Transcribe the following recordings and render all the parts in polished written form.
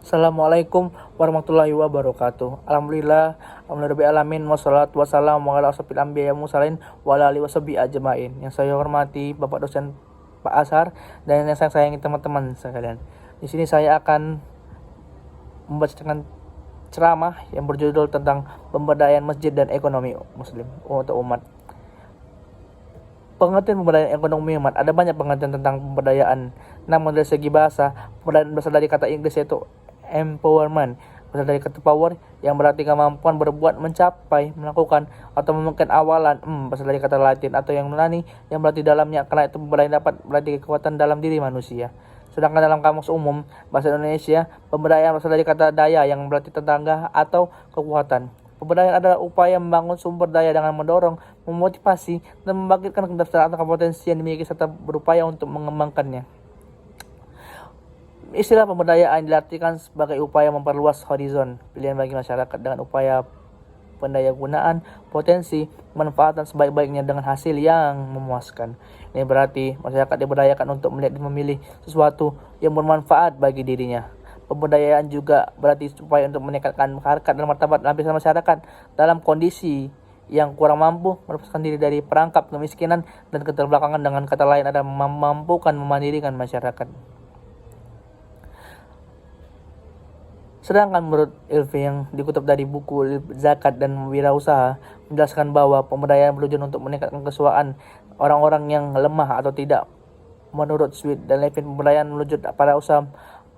Assalamualaikum warahmatullahi wabarakatuh. Alhamdulillah alamin wassalatu wassalamu ala asrofil anbiya mursalin wa ala alihi washabihi ajmain. Yang saya hormati Bapak dosen Pak Ashar dan yang saya sayangi teman-teman sekalian. Di sini saya akan membacakan ceramah yang berjudul tentang pemberdayaan masjid dan ekonomi muslim atau umat. Pengertian pemberdayaan ekonomi umat, ada banyak pengertian tentang pemberdayaan. Namun dari segi bahasa, pemberdayaan berasal dari kata Inggris yaitu empowerment, berasal dari kata power yang berarti kemampuan berbuat, mencapai, melakukan atau memungkinkan awalan. Berasal dari kata Latin atau yang Yunani yang berarti dalamnya, karena itu pemberdayaan dapat berarti kekuatan dalam diri manusia. Sedangkan dalam kamus umum bahasa Indonesia, pemberdayaan berasal dari kata daya yang berarti tetangga atau kekuatan. Pemberdayaan adalah upaya membangun sumber daya dengan mendorong, memotivasi, dan membangkitkan ketersediaan atau potensi yang dimiliki serta berupaya untuk mengembangkannya. Istilah pemberdayaan diartikan sebagai upaya memperluas horizon pilihan bagi masyarakat dengan upaya pendayagunaan potensi manfaatan sebaik-baiknya dengan hasil yang memuaskan. Ini berarti masyarakat diberdayakan untuk melihat dan memilih sesuatu yang bermanfaat bagi dirinya. Pemberdayaan juga berarti upaya untuk meningkatkan harkat dan martabat lapisan masyarakat dalam kondisi yang kurang mampu, melepaskan diri dari perangkap kemiskinan dan keterbelakangan. Dengan kata lain adalah memampukan memandirikan masyarakat. Sedangkan menurut Ilfi yang dikutip dari buku Zakat dan Wirausaha menjelaskan bahwa pemberdayaan bertujuan untuk meningkatkan kesukaan orang-orang yang lemah atau tidak. Menurut Sweet dan Levin, pemberdayaan menuju pada usaha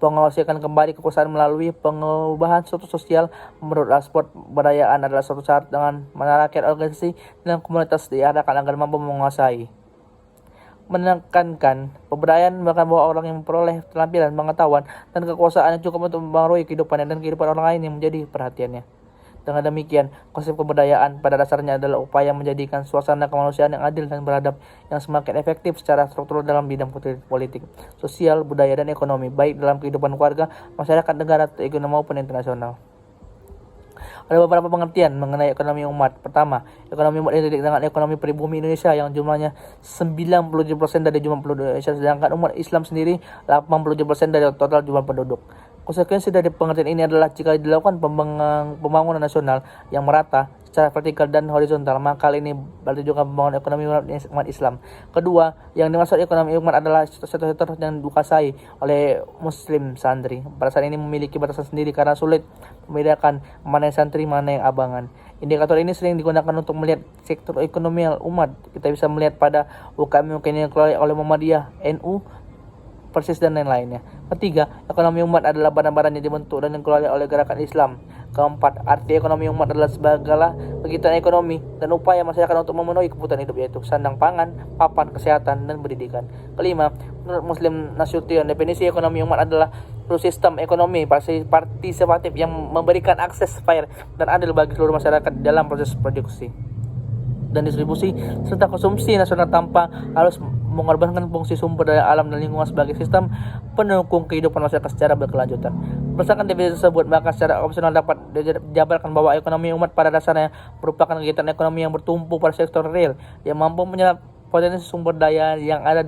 pengelolasikan kembali kekuasaan melalui pengubahan struktur sosial. Menurut Rashford, pemberdayaan adalah suatu syarat dengan mana rakyat organisasi dan komunitas diarahkan agar mampu menguasai. Menekankan pemberdayaan bahkan bahwa orang yang memperoleh keterampilan, pengetahuan, dan kekuasaan yang cukup untuk mempengaruhi kehidupannya dan kehidupan orang lain yang menjadi perhatiannya. Dengan demikian, konsep pemberdayaan pada dasarnya adalah upaya menjadikan suasana kemanusiaan yang adil dan beradab yang semakin efektif secara struktural dalam bidang politik, sosial, budaya, dan ekonomi, baik dalam kehidupan keluarga, masyarakat, negara, ekonomi maupun internasional. Ada beberapa pengertian mengenai ekonomi umat. Pertama, ekonomi umat identik dengan ekonomi pribumi Indonesia yang jumlahnya 97% dari jumlah penduduk Indonesia, sedangkan umat Islam sendiri 87% dari total jumlah penduduk. Konsekuensi dari pengertian ini adalah jika dilakukan pembangunan nasional yang merata secara vertikal dan horizontal, maka hal ini berarti juga pembangunan ekonomi umat Islam. Kedua, yang dimaksud ekonomi umat adalah sektor-sektor yang dikuasai oleh Muslim santri. Pada saat ini memiliki batasan sendiri karena sulit membedakan mana yang santri, mana yang abangan. Indikator ini sering digunakan untuk melihat sektor ekonomi umat. Kita bisa melihat pada UKM yang dikelola oleh Muhammadiyah, NU, Persis, dan lain-lainnya. Ketiga, ekonomi umat adalah badan-badan yang dibentuk dan dikelola oleh gerakan Islam. Keempat, arti ekonomi umat adalah segala kegiatan ekonomi dan upaya masyarakat untuk memenuhi kebutuhan hidup, yaitu sandang pangan, papan, kesehatan, dan pendidikan. Kelima, menurut Muslim Nasution, definisi ekonomi umat adalah sistem ekonomi partisipatif yang memberikan akses fair dan adil bagi seluruh masyarakat dalam proses produksi dan distribusi serta konsumsi nasional tanpa harus mengorbankan fungsi sumber daya alam dan lingkungan sebagai sistem pendukung kehidupan masyarakat secara berkelanjutan. Berdasarkan definisi tersebut, maka secara opsional dapat dijabarkan bahwa ekonomi umat pada dasarnya merupakan kegiatan ekonomi yang bertumpu pada sektor real yang mampu menyerap potensi sumber daya yang ada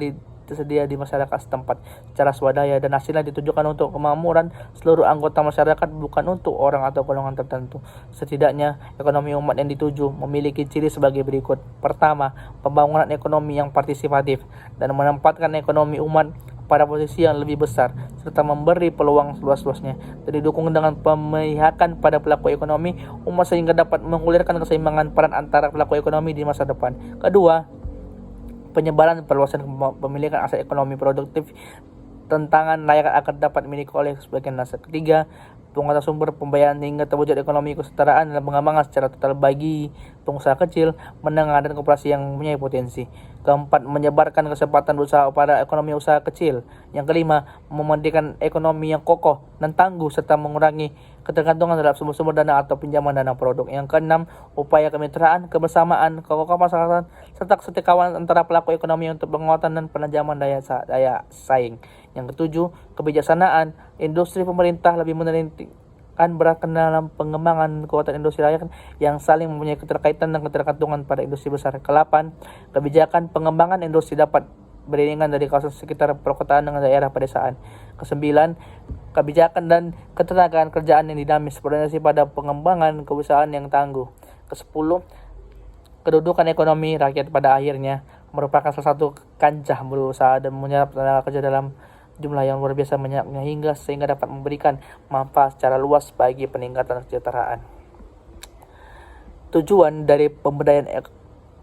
tersedia di masyarakat setempat secara swadaya dan hasilnya ditujukan untuk kemakmuran seluruh anggota masyarakat, bukan untuk orang atau golongan tertentu. Setidaknya, ekonomi umat yang dituju memiliki ciri sebagai berikut. Pertama, pembangunan ekonomi yang partisipatif dan menempatkan ekonomi umat pada posisi yang lebih besar serta memberi peluang seluas-luasnya dan didukung dengan pemihakan pada pelaku ekonomi umat sehingga dapat mengulirkan keseimbangan peran antara pelaku ekonomi di masa depan. Kedua, penyebaran perluasan pemilikan aset ekonomi produktif tantangan layak akan dapat dimiliki oleh sebagian masyarakat. Ketiga, penguatan sumber pembayaran hingga terwujud ekonomi kesetaraan dan pengembangan secara total bagi pengusaha kecil, menengah, dan koperasi yang mempunyai potensi. Keempat, menyebarkan kesempatan usaha pada ekonomi usaha kecil. Yang kelima, memandirikan ekonomi yang kokoh dan tangguh serta mengurangi ketergantungan terhadap sumber-sumber dana atau pinjaman dana produk. Yang keenam, upaya kemitraan, kebersamaan, kekokohan masyarakat serta kesetiakawanan antara pelaku ekonomi untuk penguatan dan penajaman daya saing. Yang ketujuh, kebijaksanaan industri pemerintah lebih menentukan berarti dalam pengembangan kekuatan industri rakyat yang saling mempunyai keterkaitan dan ketergantungan pada industri besar. Ke-8, kebijakan pengembangan industri dapat beriringan dari kawasan sekitar perkotaan dengan daerah pedesaan. Ke-9, kebijakan dan ketenagaan kerjaan yang dinamis, berorientasi pada pengembangan keusahaan yang tangguh. Ke-10, kedudukan ekonomi rakyat pada akhirnya merupakan salah satu kancah berusaha dan menyerap tenaga kerja dalam jumlah yang luar biasa banyaknya sehingga dapat memberikan manfaat secara luas bagi peningkatan kesejahteraan. Tujuan dari pemberdayaan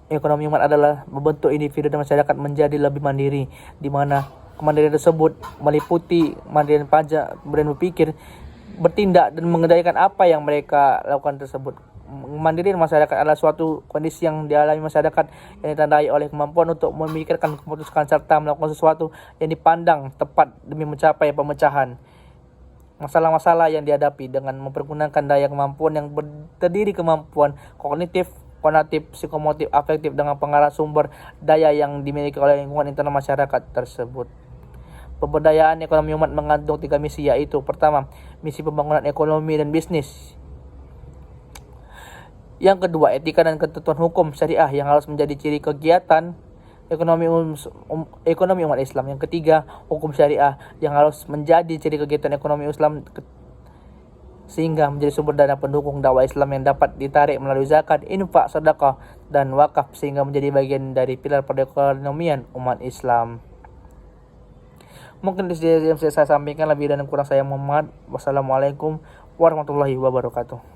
ekonomi umat adalah membentuk individu dan masyarakat menjadi lebih mandiri, di mana kemandirian tersebut meliputi kemandirian pajak, kemudian berpikir, bertindak, dan mengendalikan apa yang mereka lakukan tersebut. Kemandirian masyarakat adalah suatu kondisi yang dialami masyarakat yang ditandai oleh kemampuan untuk memikirkan, memutuskan, serta melakukan sesuatu yang dipandang tepat demi mencapai pemecahan masalah-masalah yang dihadapi dengan mempergunakan daya kemampuan yang terdiri kemampuan kognitif, konatif, psikomotif, afektif dengan pengarah sumber daya yang dimiliki oleh lingkungan internal masyarakat tersebut. Pemberdayaan ekonomi umat mengandung 3 misi, yaitu pertama, misi pembangunan ekonomi dan bisnis. Yang kedua, etika dan ketentuan hukum syariah yang harus menjadi ciri kegiatan ekonomi umat Islam. Yang ketiga, hukum syariah yang harus menjadi ciri kegiatan ekonomi Islam sehingga menjadi sumber dana pendukung dakwah Islam yang dapat ditarik melalui zakat, infak, sedekah, dan wakaf sehingga menjadi bagian dari pilar perekonomian umat Islam. Mungkin di sini yang saya sampaikan, lebih dan kurang saya Muhammad. Wassalamualaikum warahmatullahi wabarakatuh.